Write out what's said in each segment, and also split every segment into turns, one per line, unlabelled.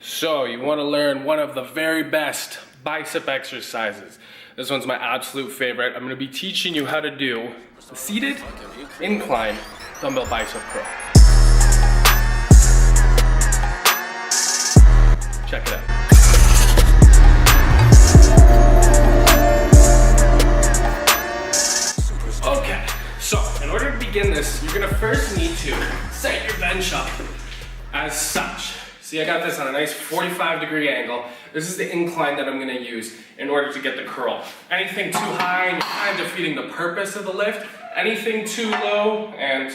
So you want to learn one of the very best bicep exercises. This one's my absolute favorite. I'm going to be teaching you how to do the seated incline dumbbell bicep curl. Check it out. Okay, so in order to begin this, you're going to first need to set your bench up as such. See, I got this on a nice 45-degree angle. This is the incline that I'm gonna use in order to get the curl. Anything too high, and you're kind of defeating the purpose of the lift. Anything too low, and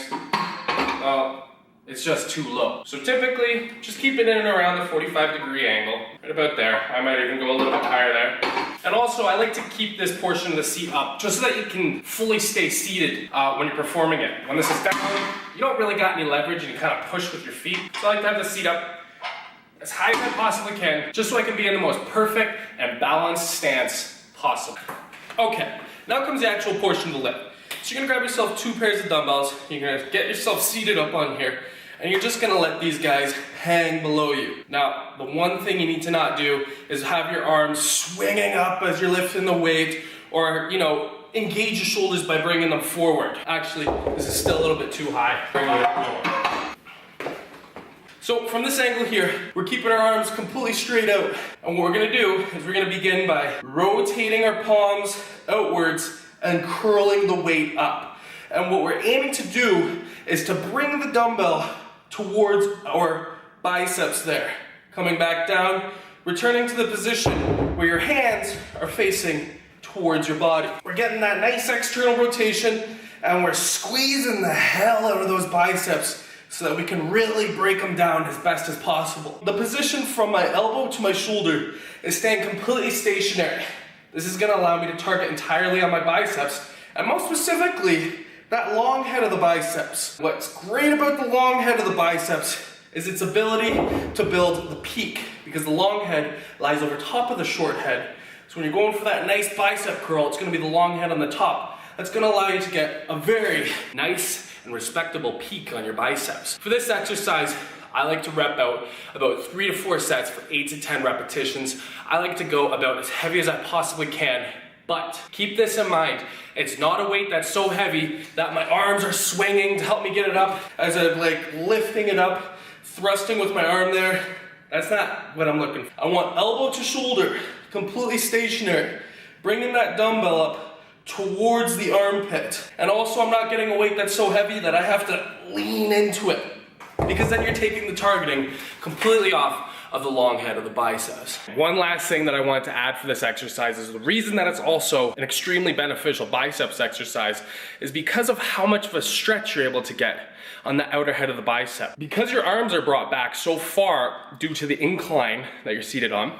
it's just too low. So typically, just keep it in and around the 45-degree angle, right about there. I might even go a little bit higher there. And also, I like to keep this portion of the seat up, just so that you can fully stay seated when you're performing it. When this is down, you don't really got any leverage, and you kind of push with your feet. So I like to have the seat up as high as I possibly can, just so I can be in the most perfect and balanced stance possible. Okay, now comes the actual portion of the lift. So you're gonna grab yourself 2 pairs of dumbbells, you're gonna get yourself seated up on here, and you're just gonna let these guys hang below you. Now, the one thing you need to not do is have your arms swinging up as you're lifting the weight, or, engage your shoulders by bringing them forward. Actually, this is still a little bit too high. Bring it up. So from this angle here, we're keeping our arms completely straight out. And what we're gonna do is we're gonna begin by rotating our palms outwards and curling the weight up. And what we're aiming to do is to bring the dumbbell towards our biceps there. Coming back down, returning to the position where your hands are facing towards your body. We're getting that nice external rotation, and we're squeezing the hell out of those biceps so that we can really break them down as best as possible. The position from my elbow to my shoulder is staying completely stationary. This is gonna allow me to target entirely on my biceps, and most specifically, that long head of the biceps. What's great about the long head of the biceps is its ability to build the peak, because the long head lies over top of the short head. So when you're going for that nice bicep curl, it's gonna be the long head on the top. That's gonna allow you to get a very nice and respectable peak on your biceps. For this exercise, I like to rep out about 3 to 4 sets for 8 to 10 repetitions. I like to go about as heavy as I possibly can, but keep this in mind. It's not a weight that's so heavy that my arms are swinging to help me get it up as I'm lifting it up, thrusting with my arm there. That's not what I'm looking for. I want elbow to shoulder, completely stationary, bringing that dumbbell up towards the armpit. And also, I'm not getting a weight that's so heavy that I have to lean into it, because then you're taking the targeting completely off of the long head of the biceps. One last thing that I wanted to add for this exercise is the reason that it's also an extremely beneficial biceps exercise is because of how much of a stretch you're able to get on the outer head of the bicep. Because your arms are brought back so far due to the incline that you're seated on,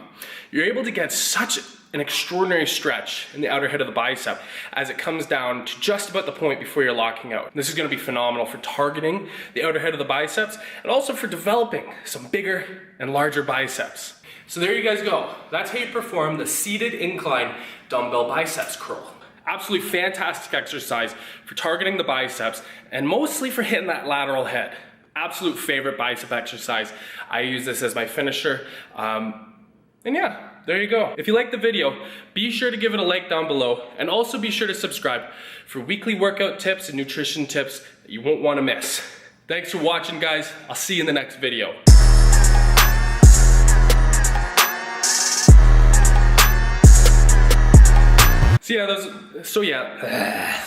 you're able to get such an extraordinary stretch in the outer head of the bicep as it comes down to just about the point before you're locking out. This is going to be phenomenal for targeting the outer head of the biceps and also for developing some bigger and larger biceps. So there you guys go. That's how you perform the seated incline dumbbell biceps curl. Absolutely fantastic exercise for targeting the biceps and mostly for hitting that lateral head. Absolute favorite bicep exercise. I use this as my finisher. And yeah, there you go. If you liked the video, be sure to give it a like down below, and also be sure to subscribe for weekly workout tips and nutrition tips that you won't want to miss. Thanks for watching, guys. I'll see you in the next video. So yeah.